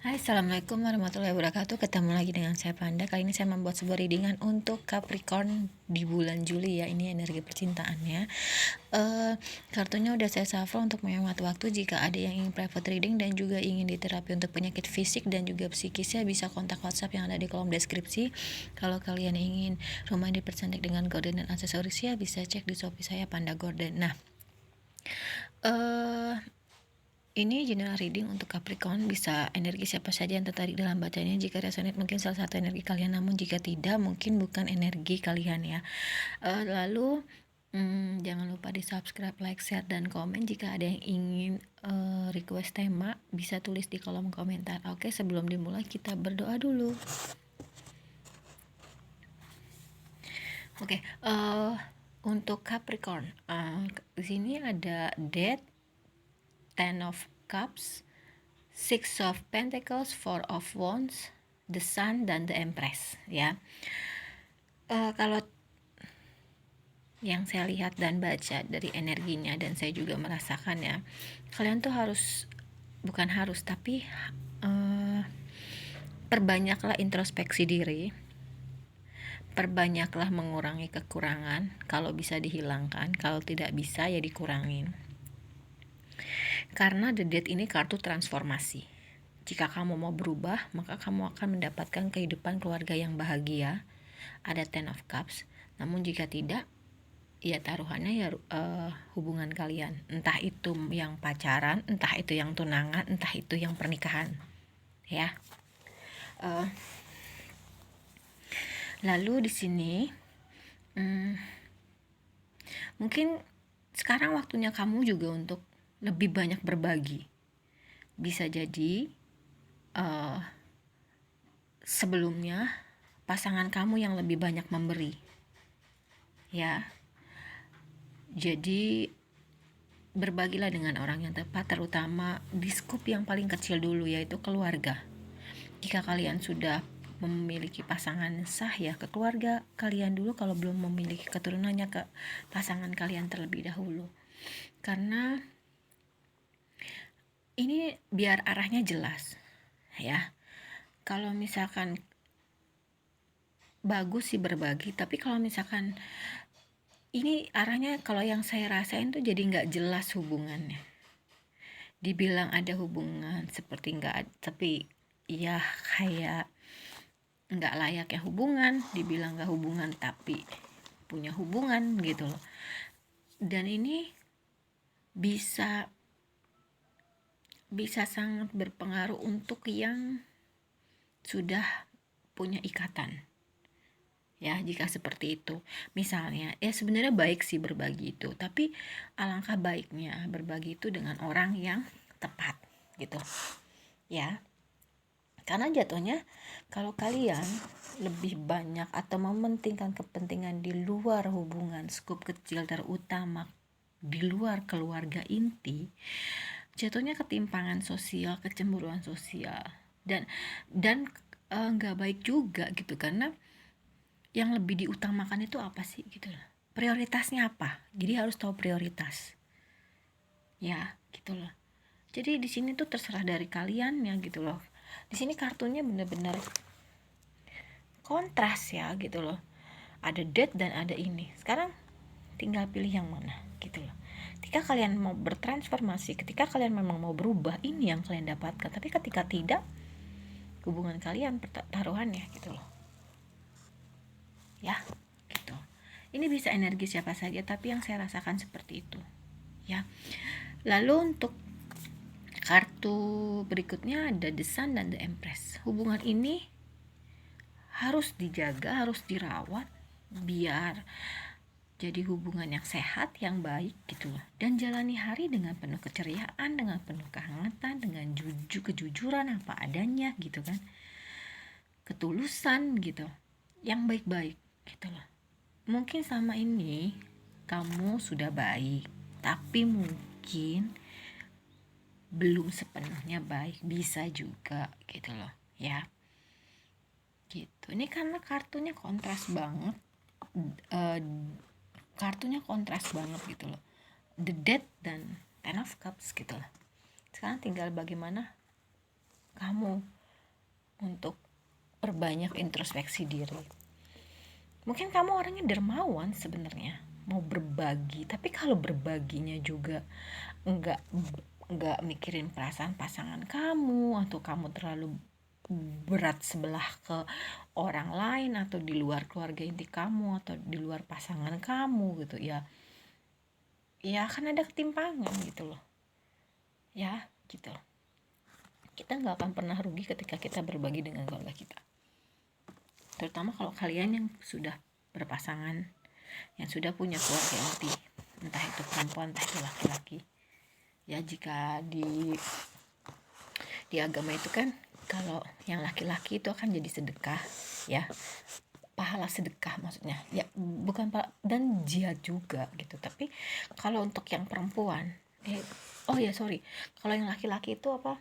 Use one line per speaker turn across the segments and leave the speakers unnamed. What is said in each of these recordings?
Hai, Assalamualaikum warahmatullahi wabarakatuh. Ketemu lagi dengan saya Panda. Kali ini saya membuat sebuah readingan untuk Capricorn di bulan Juli ya. Ini energi percintaannya. Kartunya udah saya shuffle untuk menghemat waktu. Jika ada yang ingin private reading dan juga ingin diterapi untuk penyakit fisik dan juga psikisnya, bisa kontak WhatsApp yang ada di kolom deskripsi. Kalau kalian ingin rumah dipercantik dengan gorden dan aksesorisnya, bisa cek di Shopee saya Panda Gorden. Nah, ini general reading untuk Capricorn, bisa energi siapa saja yang tertarik dalam bacanya. Jika resonate mungkin salah satu energi kalian, namun jika tidak mungkin bukan energi kalian ya. Lalu jangan lupa di subscribe, like, share, dan komen. Jika ada yang ingin request tema bisa tulis di kolom komentar. Oke, sebelum dimulai kita berdoa dulu. Oke, untuk Capricorn, di sini ada Death, Ten of Cups, Six of Pentacles, Four of Wands, The Sun, dan The Empress ya. Kalau yang saya lihat dan baca dari energinya, dan saya juga merasakan ya, kalian tuh bukan harus tapi perbanyaklah introspeksi diri, perbanyaklah mengurangi kekurangan. Kalau bisa dihilangkan, kalau tidak bisa ya dikurangin. Karena The Death ini kartu transformasi. Jika kamu mau berubah, maka kamu akan mendapatkan kehidupan keluarga yang bahagia. Ada Ten of Cups. Namun jika tidak, ya taruhannya ya hubungan kalian. Entah itu yang pacaran, entah itu yang tunangan, entah itu yang pernikahan. Ya. Lalu di sini, mungkin sekarang waktunya kamu juga untuk lebih banyak berbagi. Bisa jadi sebelumnya pasangan kamu yang lebih banyak memberi ya. Jadi berbagilah dengan orang yang tepat, terutama di skup yang paling kecil dulu, yaitu keluarga. Jika kalian sudah memiliki pasangan sah ya, ke keluarga kalian dulu. Kalau belum memiliki keturunannya, ke pasangan kalian terlebih dahulu. Karena ini biar arahnya jelas ya. Kalau misalkan bagus sih berbagi, tapi kalau misalkan ini arahnya, kalau yang saya rasain tuh jadi nggak jelas hubungannya. Dibilang ada hubungan seperti nggak, tapi ya kayak nggak layak ya hubungan. Dibilang nggak hubungan tapi punya hubungan gitu loh. Dan ini bisa sangat berpengaruh untuk yang sudah punya ikatan ya. Jika seperti itu, misalnya ya sebenarnya baik sih berbagi itu, tapi alangkah baiknya berbagi itu dengan orang yang tepat gitu ya. Karena jatuhnya kalau kalian lebih banyak atau mementingkan kepentingan di luar hubungan skup kecil terutama di luar keluarga inti, jatuhnya ketimpangan sosial, kecemburuan sosial, dan nggak baik juga gitu. Karena yang lebih diutamakan itu apa sih gitu loh, prioritasnya apa. Jadi harus tahu prioritas ya gitu loh. Jadi di sini tuh terserah dari kalian ya gitu loh. Di sini kartunya bener-bener kontras ya gitu loh. Ada death dan ada ini. Sekarang tinggal pilih yang mana gitu loh. Ketika kalian mau bertransformasi, ketika kalian memang mau berubah, ini yang kalian dapatkan. Tapi ketika tidak, hubungan kalian taruhannya gitu loh ya gitu. Ini bisa energi siapa saja, tapi yang saya rasakan seperti itu ya. Lalu untuk kartu berikutnya ada The Sun dan The Empress. Hubungan ini harus dijaga, harus dirawat biar jadi hubungan yang sehat, yang baik gitu loh. Dan jalani hari dengan penuh keceriaan, dengan penuh kehangatan, dengan kejujuran apa adanya gitu kan. Ketulusan gitu. Yang baik-baik gitu loh. Mungkin sama ini kamu sudah baik, tapi mungkin belum sepenuhnya baik, bisa juga gitu loh ya. Gitu. Ini karena kartunya kontras banget. Kartunya kontras banget gitu loh. The Death dan Ten of Cups gitu loh. Sekarang tinggal bagaimana kamu untuk perbanyak introspeksi diri. Mungkin kamu orangnya dermawan sebenarnya, mau berbagi, tapi kalau berbaginya juga enggak mikirin perasaan pasangan kamu, atau kamu terlalu berat sebelah ke orang lain atau di luar keluarga inti kamu atau di luar pasangan kamu gitu ya, ya akan ada ketimpangan gitu loh ya, gitu. Kita nggak akan pernah rugi ketika kita berbagi dengan keluarga kita, terutama kalau kalian yang sudah berpasangan, yang sudah punya keluarga inti, entah itu perempuan entah itu laki-laki ya. Jika di agama itu kan, kalau yang laki-laki itu akan jadi sedekah ya, pahala sedekah maksudnya ya, bukan dan jihad juga gitu. Tapi kalau untuk yang perempuan kalau yang laki-laki itu apa,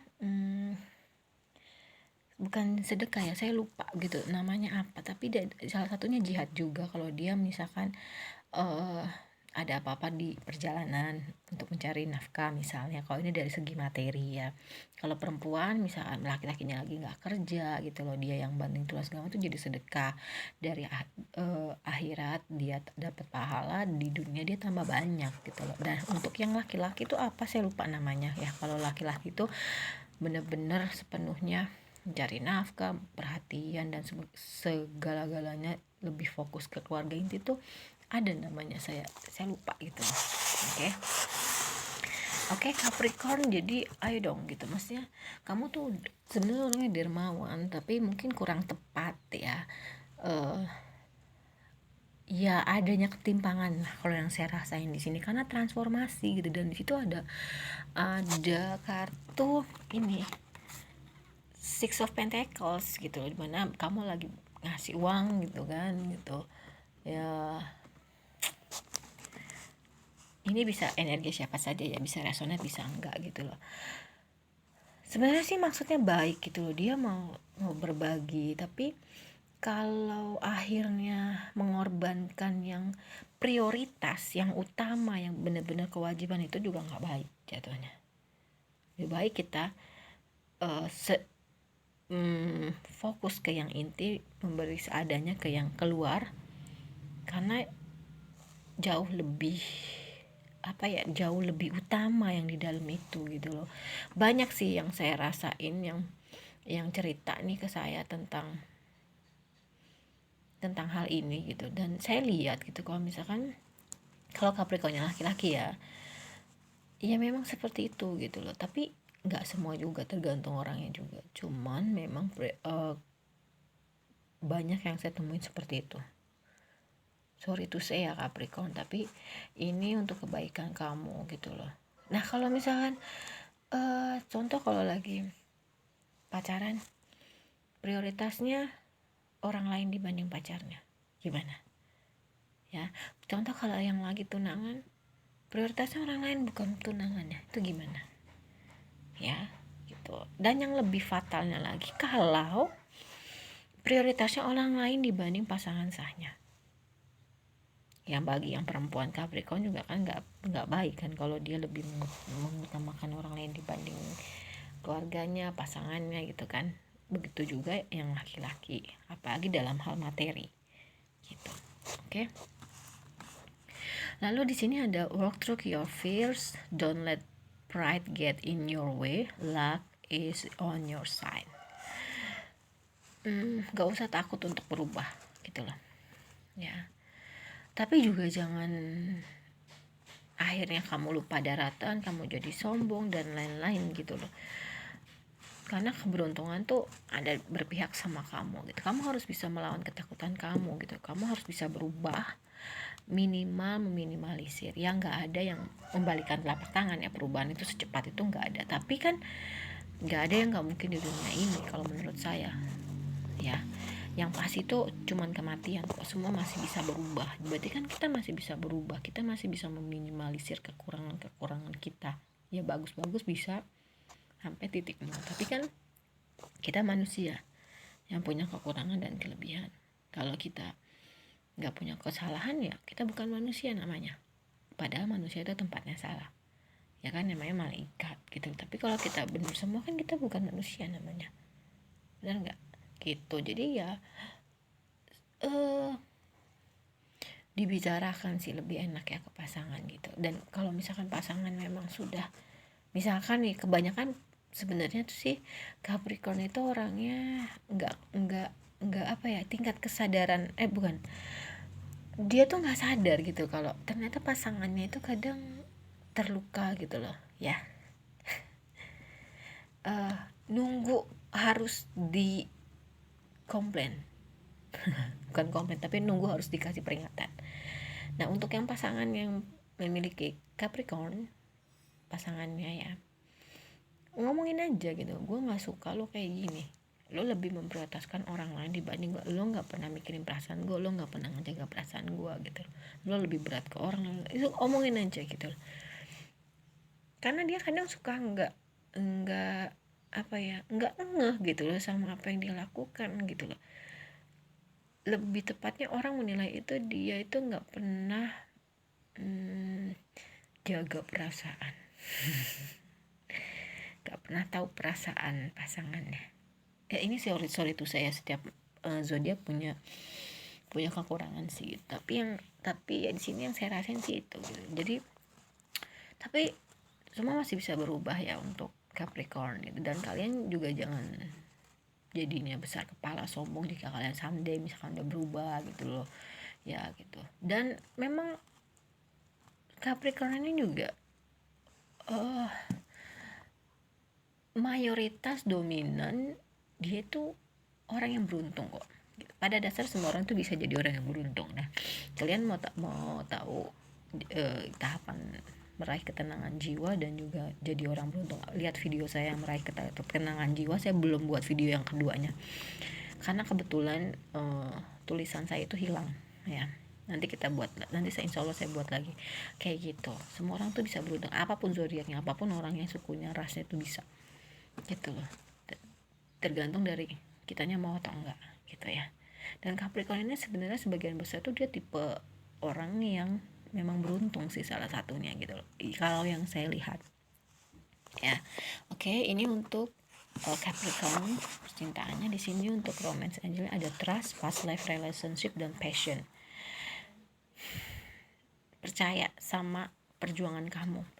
bukan sedekah ya, saya lupa gitu namanya apa, tapi salah satunya jihad juga. Kalau dia misalkan uh, ada apa-apa di perjalanan untuk mencari nafkah misalnya, kalau ini dari segi materi ya. Kalau perempuan misalkan laki-lakinya lagi nggak kerja gitu loh, dia yang banting tulang segala itu jadi sedekah. Dari akhirat dia dapat pahala, di dunia dia tambah banyak gitu loh. Dan untuk yang laki-laki itu apa, saya lupa namanya ya. Kalau laki-laki itu benar-benar sepenuhnya mencari nafkah, perhatian dan segala-galanya, lebih fokus ke keluarga inti tuh ada namanya, saya lupa gitu. Oke, Capricorn, jadi ayo dong gitu, maksudnya kamu tuh sebenarnya orangnya dermawan tapi mungkin kurang tepat ya. Ya adanya ketimpangan lah kalau yang saya rasain di sini, karena transformasi gitu. Dan di situ ada kartu ini Six of Pentacles gitu, dimana kamu lagi ngasih uang gitu kan gitu ya. Ini bisa energi siapa saja ya, bisa resonate bisa enggak gitu loh. Sebenarnya sih maksudnya baik gitu loh, dia mau berbagi, tapi kalau akhirnya mengorbankan yang prioritas, yang utama, yang benar-benar kewajiban, itu juga nggak baik jatuhnya. Lebih baik kita fokus ke yang inti, memberi seadanya ke yang keluar, karena jauh lebih jauh lebih utama yang di dalam itu gitu loh. Banyak sih yang saya rasain yang cerita nih ke saya tentang hal ini gitu, dan saya lihat gitu, kalau misalkan kalau Capricornnya laki-laki ya memang seperti itu gitu loh. Tapi nggak semua juga, tergantung orangnya juga. Cuman memang banyak yang saya temuin seperti itu. Sorry to say ya Capricorn, tapi ini untuk kebaikan kamu gitu loh. Nah kalau misalkan contoh kalau lagi pacaran, prioritasnya orang lain dibanding pacarnya, gimana ya? Contoh kalau yang lagi tunangan, prioritasnya orang lain bukan tunangannya, itu gimana ya gitu. Dan yang lebih fatalnya lagi, kalau prioritasnya orang lain dibanding pasangan sahnya, yang bagi yang perempuan Capricorn juga kan nggak baik kan kalau dia lebih mengutamakan orang lain dibanding keluarganya, pasangannya gitu kan. Begitu juga yang laki-laki, apalagi dalam hal materi gitu. Oke. Lalu di sini ada work through your fears, don't let pride get in your way, luck is on your side. Gak usah takut untuk berubah gitu loh ya. Tapi juga jangan akhirnya kamu lupa daratan, kamu jadi sombong dan lain-lain gitu loh. Karena keberuntungan tuh ada berpihak sama kamu gitu. Kamu harus bisa melawan ketakutan kamu gitu. Kamu harus bisa berubah, minimal meminimalisir. Ya nggak ada yang membalikan telapak tangan ya, perubahan itu secepat itu nggak ada. Tapi kan nggak ada yang nggak mungkin di dunia ini kalau menurut saya ya. Yang pasti itu cuman kematian kok, semua masih bisa berubah. Berarti kan kita masih bisa berubah, kita masih bisa meminimalisir kekurangan kita ya. Bagus-bagus bisa sampai titik nol, tapi kan kita manusia yang punya kekurangan dan kelebihan. Kalau kita nggak punya kesalahan ya kita bukan manusia namanya, padahal manusia itu tempatnya salah ya kan, namanya malaikat gitu. Tapi kalau kita benar semua kan kita bukan manusia namanya, benar nggak gitu. Jadi ya dibicarakan sih lebih enak ya ke pasangan gitu. Dan kalau misalkan pasangan memang sudah, misalkan nih, kebanyakan sebenarnya tuh sih Capricorn itu orangnya nggak apa ya, tingkat kesadaran bukan, dia tuh nggak sadar gitu kalau ternyata pasangannya itu kadang terluka gitu loh ya. Nunggu harus di komplain, bukan komplain tapi nunggu harus dikasih peringatan. Nah, untuk yang pasangan yang memiliki Capricorn, pasangannya ya, ngomongin aja gitu, gue nggak suka lo kayak gini, lo lebih memprioritaskan orang lain dibanding gue, lo nggak pernah mikirin perasaan gue, lo nggak pernah ngejaga perasaan gue gitu, lo lebih berat ke orang lain. Itu omongin aja gitu, karena dia kadang suka nggak apa ya, nggak ngeh gitu loh sama apa yang dia lakukan gitu loh. Lebih tepatnya orang menilai itu dia itu nggak pernah jaga perasaan, nggak pernah tahu perasaan pasangannya. Ini sorry tuh saya, setiap zodiak punya kekurangan sih, tapi ya di sini yang saya rasain sih itu gitu. Jadi tapi semua masih bisa berubah ya untuk Capricorn gitu. Dan kalian juga jangan jadinya besar kepala sombong jika kalian someday misalkan udah berubah gitu loh ya gitu. Dan memang Capricorn ini juga mayoritas dominan dia itu orang yang beruntung kok. Pada dasar semua orang tuh bisa jadi orang yang beruntung. Nah, kalian mau tahu tahapan meraih ketenangan jiwa dan juga jadi orang beruntung, lihat video saya yang meraih ketenangan jiwa. Saya belum buat video yang keduanya karena kebetulan tulisan saya itu hilang ya. Nanti saya insya Allah saya buat lagi kayak gitu. Semua orang tuh bisa beruntung, apapun zodiaknya, apapun orangnya, sukunya, rasnya, itu bisa gitu loh. Tergantung dari kitanya mau atau enggak gitu ya. Dan Capricorn ini sebenarnya sebagian besar tuh dia tipe orang yang memang beruntung sih, salah satunya gitu loh, kalau yang saya lihat ya. Oke, ini untuk Capricorn percintaannya. Di sini untuk romance angel ada trust, past life relationship, dan passion. Percaya sama perjuangan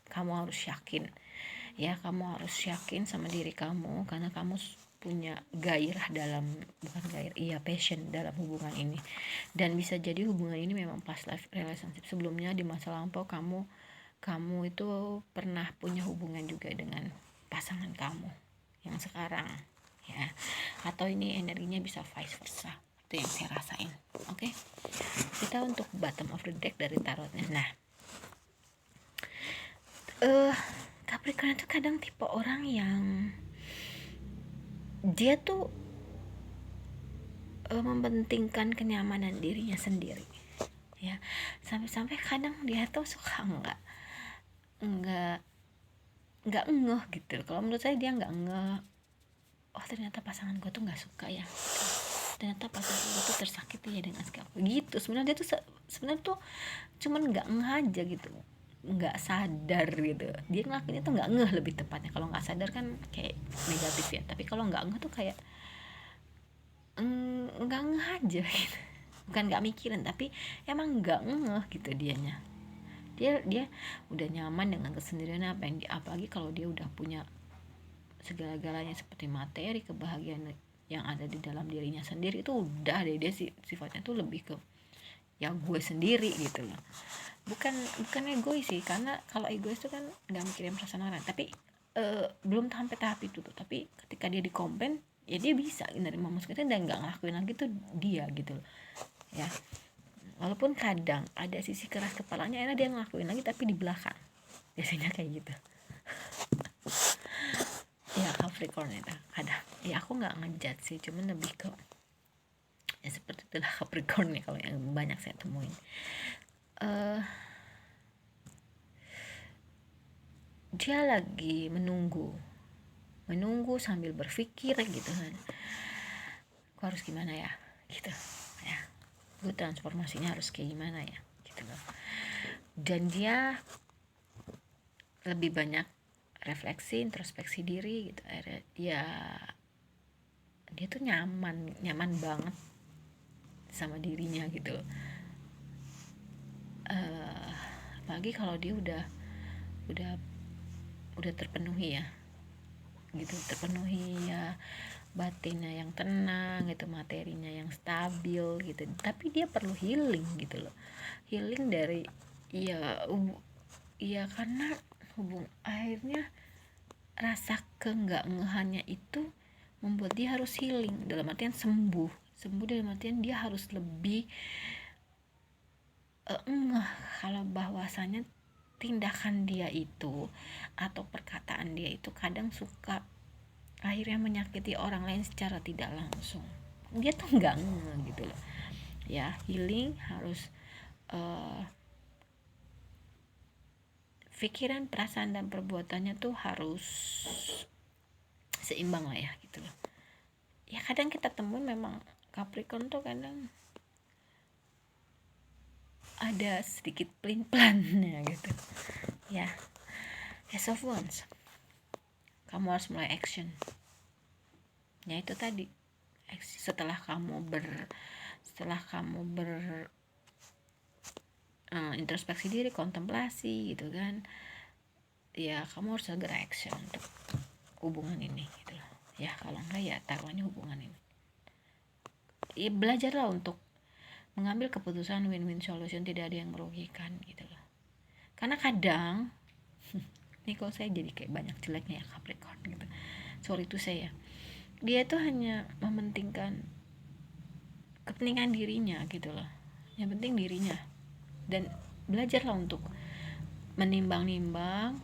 kamu harus yakin ya, kamu harus yakin sama diri kamu karena kamu punya gairah dalam, bukan gairah, iya, passion dalam hubungan ini. Dan bisa jadi hubungan ini memang past life relationship, sebelumnya di masa lampau kamu itu pernah punya hubungan juga dengan pasangan kamu yang sekarang ya, atau ini energinya bisa vice versa. Itu yang saya rasain. Oke, kita untuk bottom of the deck dari tarotnya. Nah, Capricorn itu kadang tipe orang yang dia tuh mementingkan kenyamanan dirinya sendiri ya, sampai-sampai kadang dia tuh suka nggak ngeh gitu. Kalau menurut saya dia nggak ngeh, oh ternyata pasangan gue tuh nggak suka ya, ternyata pasangan gue tuh tersakiti ya dengan sikap gitu. Sebenarnya dia tuh sebenarnya tuh cuman nggak ngeh aja gitu, nggak sadar gitu. Dia ngelakuinnya tuh nggak ngeh, lebih tepatnya. Kalau nggak sadar kan kayak negatif ya, tapi kalau nggak ngeh tuh kayak nggak ngeh aja gitu. Bukan nggak mikirin, tapi emang nggak ngeh gitu dianya. Dia udah nyaman dengan kesendirian, apalagi kalau dia udah punya segala-galanya seperti materi, kebahagiaan yang ada di dalam dirinya sendiri, itu udah deh, dia sifatnya tuh lebih ke ya gue sendiri gitu loh. Bukan egois sih, karena kalau egois itu kan nggak mikirin perasaan orang. Tapi belum sampai tahap itu tuh. Tapi ketika dia dikomplain ya dia bisa nerima maksudnya dan nggak ngelakuin lagi tuh dia gitu loh ya. Walaupun kadang ada sisi keras kepalanya, enak dia ngelakuin lagi tapi di belakang, biasanya kayak gitu ya. Capricorn itu ada ya, aku nggak ngejat sih, cuman lebih ke ya seperti itulah Capricorn ya kalau yang banyak saya temuin. Dia lagi menunggu sambil berpikir gitu kan, aku harus gimana ya gitu ya, gue transformasinya harus kayak gimana ya gitu loh. Dan dia lebih banyak refleksi, introspeksi diri gitu. Akhirnya dia tuh nyaman banget sama dirinya gitu. Apalagi kalau dia udah udah terpenuhi ya gitu, terpenuhi ya, batinnya yang tenang gitu, materinya yang stabil gitu, tapi dia perlu healing gitu loh, healing dari ya karena akhirnya rasa keenggak-ngehannya itu membuat dia harus healing, dalam artian sembuh dalam artian dia harus lebih ngeh kalau bahwasanya tindakan dia itu atau perkataan dia itu kadang suka akhirnya menyakiti orang lain secara tidak langsung. Dia tuh nggak ngeh gitu loh ya. Healing harus pikiran, perasaan, dan perbuatannya tuh harus seimbang lah ya gitu loh ya. Kadang kita temuin memang Capricorn tuh kadang ada sedikit pelin-pelannya gitu ya. As of once, kamu harus mulai action ya, itu tadi setelah kamu introspeksi diri, kontemplasi gitu kan ya, kamu harus segera action untuk hubungan ini gitu loh ya. Kalau enggak ya taruhannya hubungan ini ya, belajarlah untuk mengambil keputusan win-win solution, tidak ada yang merugikan gitu loh. Karena kadang nih kalau saya jadi kayak banyak jeleknya ya Capricorn gitu, sorry itu saya, dia tuh hanya mementingkan kepentingan dirinya gitu loh, yang penting dirinya. Dan belajarlah untuk menimbang-nimbang,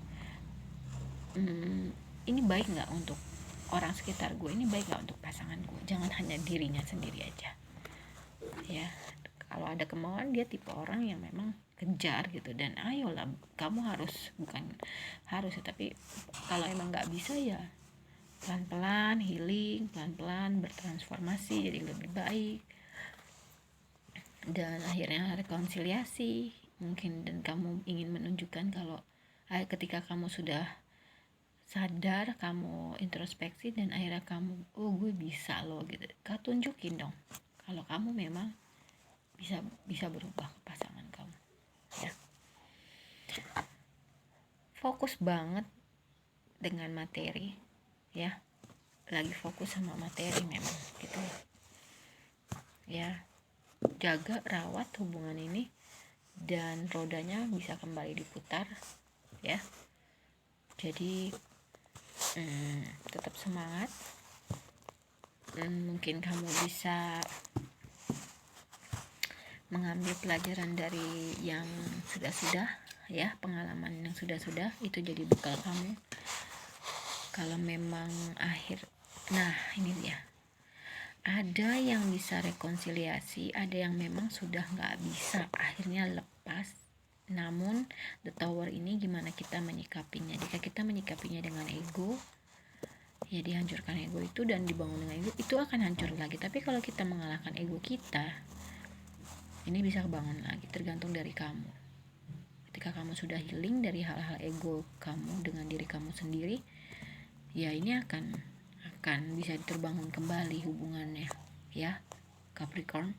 ini baik nggak untuk orang sekitar gue, ini baik nggak untuk pasangan gue, jangan hanya dirinya sendiri aja ya. Kalau ada kemauan, dia tipe orang yang memang kejar gitu, dan ayolah kamu harus, bukan harus ya, tapi kalau emang nggak bisa ya pelan-pelan healing, pelan-pelan bertransformasi jadi lebih baik, dan akhirnya rekonsiliasi mungkin. Dan kamu ingin menunjukkan kalau ketika kamu sudah sadar, kamu introspeksi, dan akhirnya kamu gue bisa loh gitu, kau tunjukin dong kalau kamu memang bisa berubah ke pasangan kamu ya. Fokus banget dengan materi ya, lagi fokus sama materi memang gitu ya. Jaga, rawat hubungan ini, dan rodanya bisa kembali diputar ya. Jadi tetap semangat. Mungkin kamu bisa mengambil pelajaran dari yang sudah-sudah ya, pengalaman yang sudah-sudah itu jadi bekal kamu. Kalau memang ini dia, ada yang bisa rekonsiliasi, ada yang memang sudah nggak bisa, akhirnya lepas. Namun the tower ini gimana kita menyikapinya. Jika kita menyikapinya dengan ego ya, dihancurkan ego itu dan dibangun dengan ego, itu akan hancur lagi. Tapi kalau kita mengalahkan ego kita, ini bisa kebangun lagi, tergantung dari kamu. Ketika kamu sudah healing dari hal-hal ego kamu dengan diri kamu sendiri ya, ini akan bisa terbangun kembali hubungannya ya Capricorn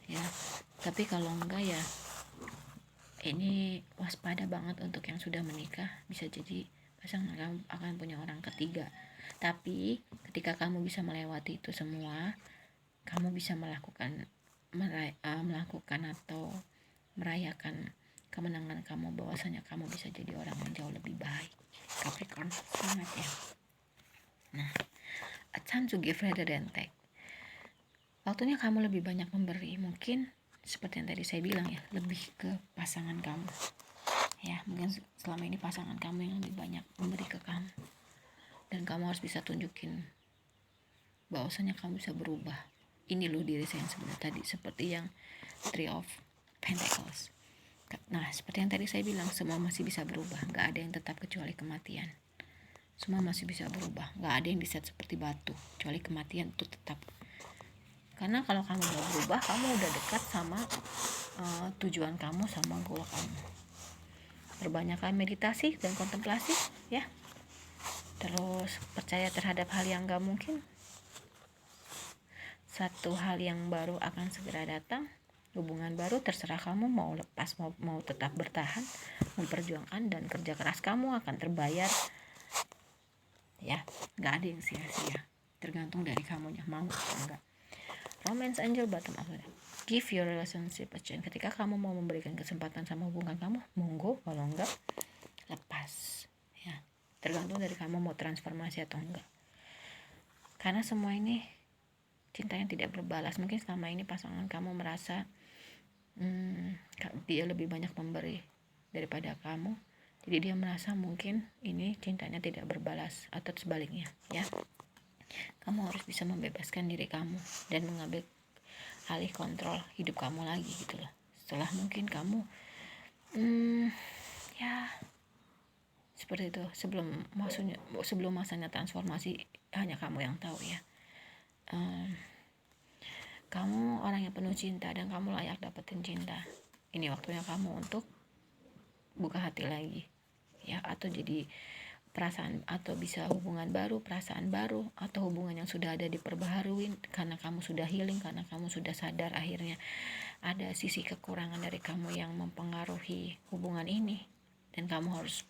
ya. Tapi kalau enggak ya, ini waspada banget untuk yang sudah menikah, bisa jadi pasangan kamu akan punya orang ketiga. Tapi ketika kamu bisa melewati itu semua, kamu bisa melakukan atau merayakan kemenangan kamu, bahwasanya kamu bisa jadi orang yang jauh lebih baik. Capricorn, semangat ya. Nah, a time to give rather than take. Waktunya kamu lebih banyak memberi, mungkin seperti yang tadi saya bilang ya, lebih ke pasangan kamu ya. Mungkin selama ini pasangan kamu yang lebih banyak memberi ke kamu, dan kamu harus bisa tunjukin bahwasanya kamu bisa berubah. Ini loh diri saya yang sebenarnya tadi, seperti yang Three of Pentacles. Nah, seperti yang tadi saya bilang, semua masih bisa berubah, gak ada yang tetap kecuali kematian. Semua masih bisa berubah, gak ada yang diset seperti batu, kecuali kematian itu tetap. Karena kalau kamu gak berubah, kamu udah dekat sama tujuan kamu, sama goal kamu Perbanyaklah meditasi dan kontemplasi ya. Terus percaya terhadap hal yang gak mungkin. Satu hal yang baru akan segera datang. Hubungan baru, terserah kamu mau lepas, mau tetap bertahan, memperjuangkan, dan kerja keras kamu akan terbayar ya. Gak ada yang sia-sia, tergantung dari kamunya mau atau enggak. Romance angel bottom up. Give your relationship a chance. Ketika kamu mau memberikan kesempatan sama hubungan kamu, monggo. Kalau enggak, lepas ya. Tergantung dari kamu mau transformasi atau enggak. Karena semua ini cinta yang tidak berbalas. Mungkin selama ini pasangan kamu merasa dia lebih banyak memberi daripada kamu, jadi dia merasa mungkin ini cintanya tidak berbalas, atau sebaliknya ya. Kamu harus bisa membebaskan diri kamu dan mengambil alih kontrol hidup kamu lagi gitu loh. Setelah mungkin kamu ya seperti itu, sebelum masanya transformasi, hanya kamu yang tahu ya. Kamu orang yang penuh cinta dan kamu layak dapetin cinta. Ini waktunya kamu untuk buka hati lagi ya, atau jadi perasaan, atau bisa hubungan baru, perasaan baru, atau hubungan yang sudah ada diperbaharui karena kamu sudah healing, karena kamu sudah sadar akhirnya ada sisi kekurangan dari kamu yang mempengaruhi hubungan ini, dan kamu harus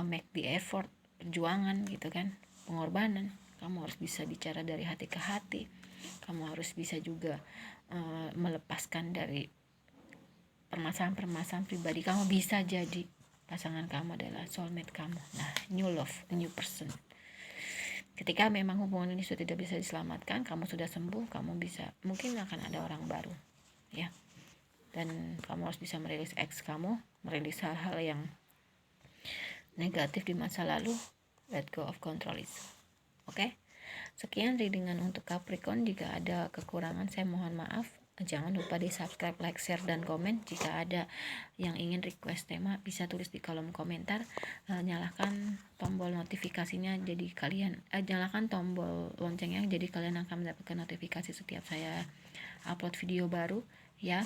make the effort, perjuangan gitu kan, pengorbanan. Kamu harus bisa bicara dari hati ke hati. Kamu harus bisa juga melepaskan dari permasalahan-permasalahan pribadi. Kamu bisa jadi pasangan kamu adalah soulmate kamu. Nah, new love, a new person. Ketika memang hubungan ini sudah tidak bisa diselamatkan, kamu sudah sembuh, kamu bisa, mungkin akan ada orang baru ya. Dan kamu harus bisa merilis ex kamu, merilis hal-hal yang negatif di masa lalu. Let go of control it. Oke? Sekian readingan untuk Capricorn. Jika ada kekurangan saya mohon maaf. Jangan lupa di subscribe, like, share, dan komen. Jika ada yang ingin request tema bisa tulis di kolom komentar. Nyalakan tombol notifikasinya, jadi kalian nyalakan tombol loncengnya, jadi kalian akan mendapatkan notifikasi setiap saya upload video baru ya.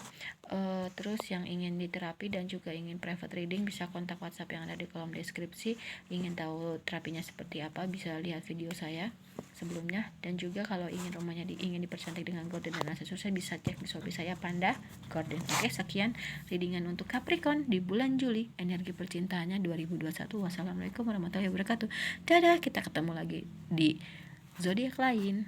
Terus yang ingin diterapi dan juga ingin private reading bisa kontak WhatsApp yang ada di kolom deskripsi. Ingin tahu terapinya seperti apa bisa lihat video saya sebelumnya, dan juga kalau ingin rumahnya ingin dipercantik dengan gorden dan aksesoris bisa cek di Shopee saya Panda Gorden. Oke, sekian readingan untuk Capricorn di bulan Juli, energi percintaannya 2021. Wassalamualaikum warahmatullahi wabarakatuh. Dadah, kita ketemu lagi di zodiak lain.